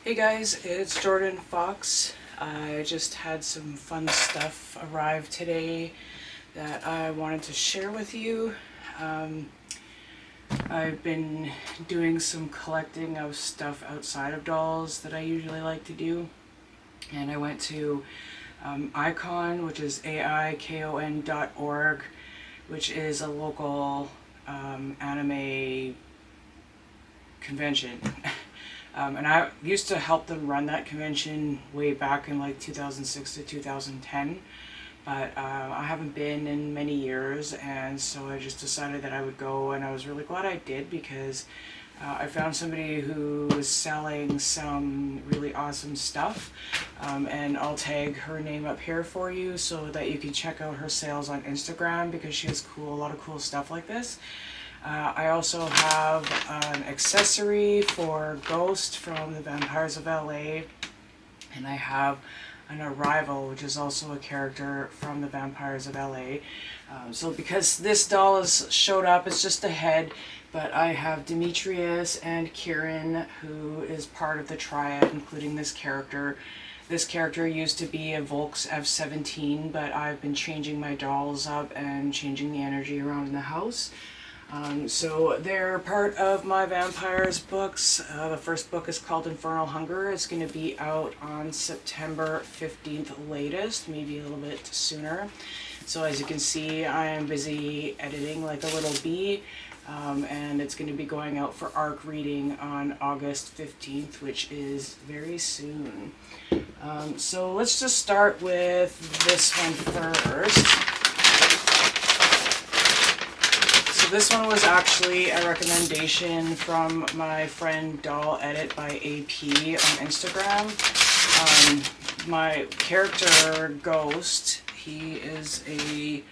Hey guys, it's Jordan Fox. I just had some fun stuff arrive today that I wanted to share with you. I've been doing some collecting of stuff outside of dolls that I usually like to do. And I went to Icon, which is AIKON.org, which is a local anime convention. And I used to help them run that convention way back in like 2006 to 2010, but I haven't been in many years, and so I just decided that I would go, and I was really glad I did because I found somebody who was selling some really awesome stuff, and I'll tag her name up here for you so that you can check out her sales on Instagram because she has a lot of cool stuff like this. I also have an accessory for Ghost from the Vampires of LA, and I have an Arrival, which is also a character from the Vampires of LA. So because this doll has showed up, it's just a head, but I have Demetrius and Kieran, who is part of the triad, including this character. This character used to be a Volks F-17, but I've been changing my dolls up and changing the energy around in the house. So they're part of my vampires books. The first book is called Infernal Hunger. It's going to be out on September 15th latest, maybe a little bit sooner. So as you can see, I am busy editing like a little bee, and it's going to be going out for ARC reading on August 15th, which is very soon. So let's just start with this one first. This one was actually a recommendation from my friend Doll Edit by AP on Instagram. My character Ghost, he is a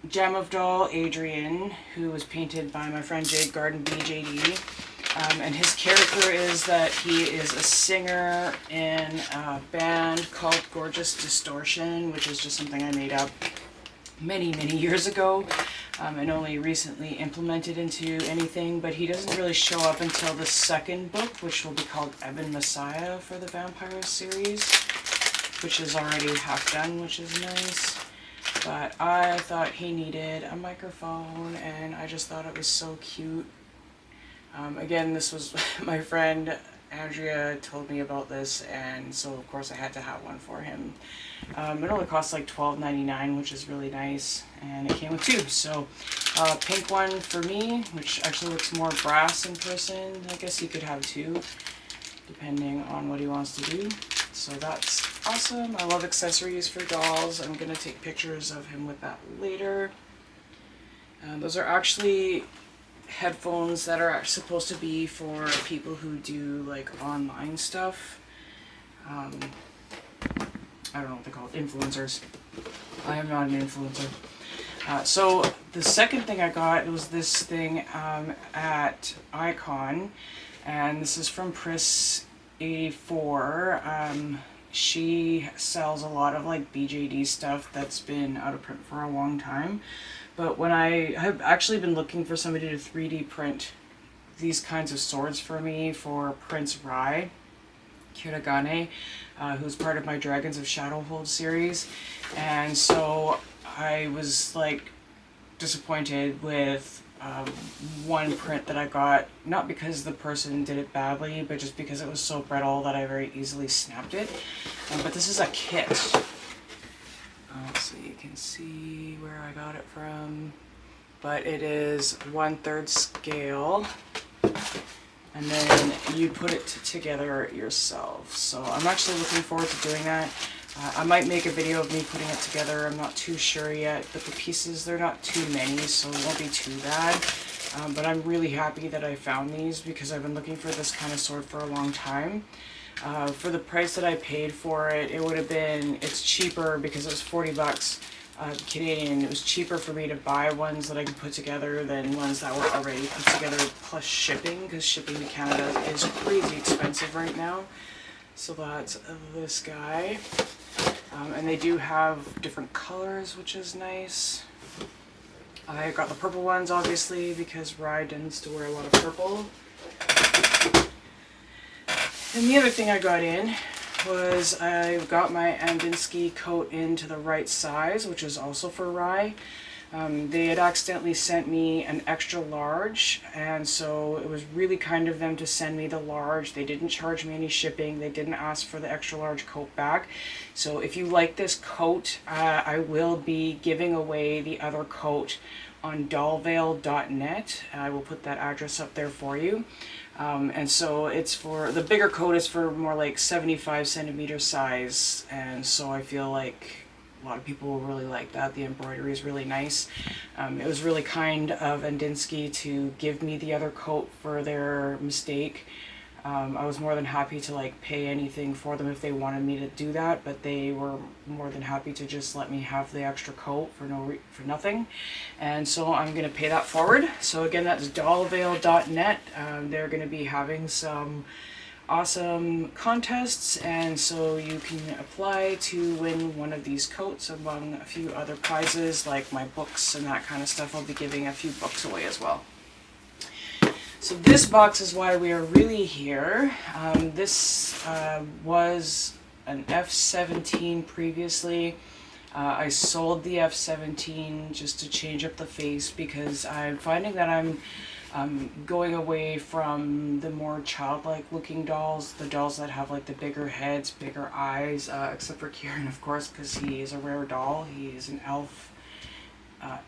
gem of doll Adrian, who was painted by my friend Jade Garden BJD. And his character is that he is a singer in a band called Gorgeous Distortion, which is just something I made up many years ago, and only recently implemented into anything, but he doesn't really show up until the second book, which will be called Ebon Messiah for the Vampires series, which is already half done, which is nice. But I thought he needed a microphone, and I just thought it was so cute. Again, this was my friend Andrea told me about this, and so of course I had to have one for him. It only costs like $12.99, which is really nice, and it came with two. So pink one for me, which actually looks more brass in person. I guess he could have two, depending on what he wants to do. So that's awesome. I love accessories for dolls. I'm going to take pictures of him with that later. Those are actually headphones that are supposed to be for people who do like online stuff. I don't know what they're called, influencers. I am not an influencer. So the second thing I got was this thing at Icon, and this is from Pris84. She sells a lot of like BJD stuff that's been out of print for a long time. But when I have actually been looking for somebody to 3D print these kinds of swords for me for Prince Rai Kiragane, who's part of my Dragons of Shadowhold series, and so I was like disappointed with one print that I got, not because the person did it badly, but just because it was so brittle that I very easily snapped it. But this is a kit. So you can see where I got it from, but it is 1/3 scale, and then you put it together yourself. So I'm actually looking forward to doing that. I might make a video of me putting it together. I'm not too sure yet, but the pieces, they're not too many, so it won't be too bad. But I'm really happy that I found these because I've been looking for this kind of sword for a long time. For the price that I paid for it, it would have been, it's cheaper because it was 40 bucks Canadian. It was cheaper for me to buy ones that I could put together than ones that were already put together plus shipping, because shipping to Canada is crazy expensive right now. So that's this guy. And they do have different colors, which is nice. I got the purple ones, obviously, because Rye tends to wear a lot of purple. And the other thing I got in was I got my Andinsky coat into the right size, which is also for rye. They had accidentally sent me an extra large, and so it was really kind of them to send me the large. They didn't charge me any shipping. They didn't ask for the extra large coat back. So if you like this coat, I will be giving away the other coat on dollvale.net. I will put that address up there for you. And so it's for, the bigger coat is for more like 75 centimeter size, and so I feel like a lot of people will really like that. The embroidery is really nice. It was really kind of Andinsky to give me the other coat for their mistake. I was more than happy to like pay anything for them if they wanted me to do that, but they were more than happy to just let me have the extra coat for nothing. And so I'm going to pay that forward. So again, that's dollvale.net. They're going to be having some awesome contests, and so you can apply to win one of these coats among a few other prizes like my books and that kind of stuff. I'll be giving a few books away as well. So this box is why we are really here. This was an F-17 previously. I sold the F-17 just to change up the face because I'm finding that I'm going away from the more childlike looking dolls, the dolls that have like the bigger heads, bigger eyes, except for Kieran, of course, because he is a rare doll. He is an elf,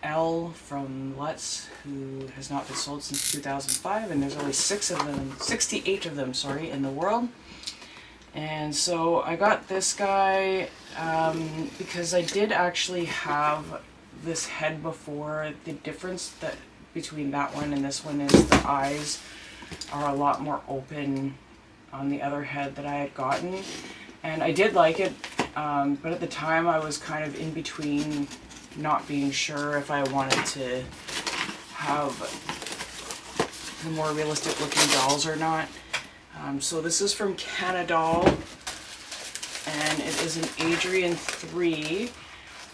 Elle from Lutz, who has not been sold since 2005, and there's only 68 of them, sorry, in the world. And so I got this guy because I did actually have this head before. The difference between that one and this one is the eyes are a lot more open on the other head that I had gotten, and I did like it, but at the time I was kind of in between not being sure if I wanted to have the more realistic looking dolls or not. So this is from Canadoll, and it is an Adrian 3.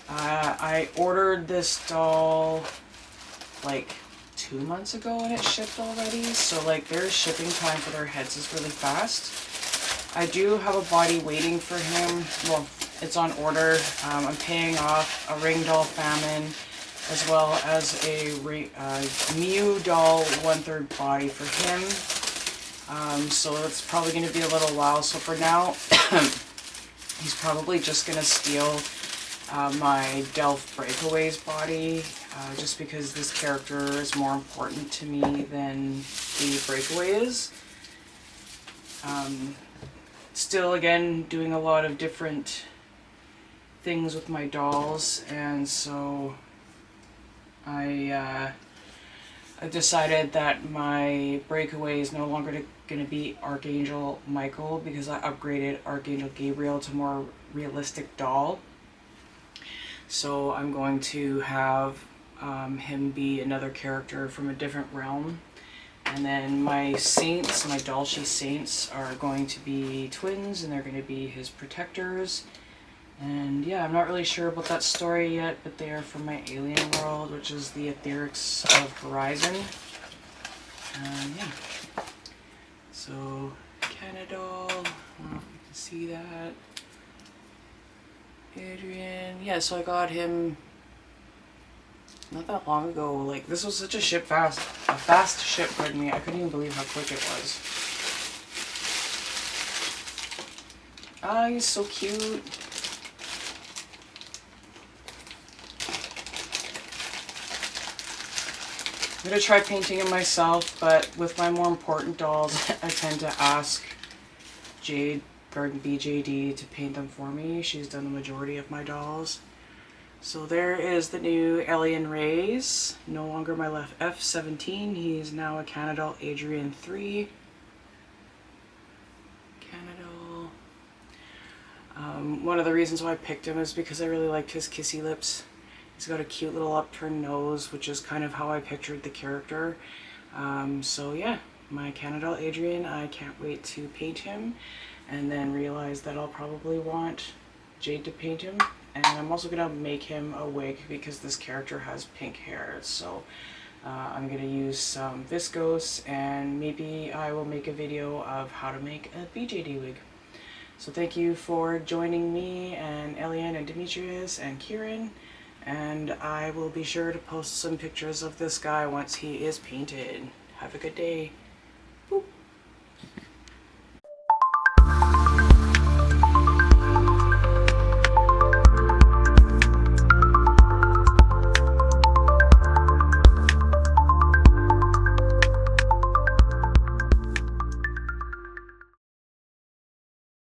I ordered this doll like 2 months ago and it shipped already, so like their shipping time for their heads is really fast. I do have a body waiting for him. Well, it's on order. I'm paying off a ring doll famine as well as a Mew doll 1/3 body for him. So it's probably going to be a little while. So for now, he's probably just going to steal my Delph Breakaways body, just because this character is more important to me than the Breakaway is. Still, again, doing a lot of different things with my dolls, and so I decided that my Breakaway is no longer going to be Archangel Michael, because I upgraded Archangel Gabriel to more realistic doll. So I'm going to have him be another character from a different realm. And then my saints, my Dolce saints, are going to be twins, and they're going to be his protectors. And yeah, I'm not really sure about that story yet, but they are from my alien world, which is the etherics of Horizon. Yeah. So, Canadoll, I don't know if you can see that. Adrian, yeah, so I got him not that long ago. Like, this was such a fast ship, pardon me. I couldn't even believe how quick it was. Ah, he's so cute. I'm going to try painting him myself, but with my more important dolls, I tend to ask Jade, Garden BJD, to paint them for me. She's done the majority of my dolls. So there is the new Alien Rays. No longer my left F-17. He's now a Canadoll Adrian 3. Canadoll. One of the reasons why I picked him is because I really liked his kissy lips. He's got a cute little upturned nose, which is kind of how I pictured the character. So yeah, my Canadoll Adrian, I can't wait to paint him, and then realize that I'll probably want Jade to paint him. And I'm also going to make him a wig because this character has pink hair. So I'm going to use some viscose, and maybe I will make a video of how to make a BJD wig. So thank you for joining me and Elian and Demetrius and Kieran, and I will be sure to post some pictures of this guy once he is painted. Have a good day.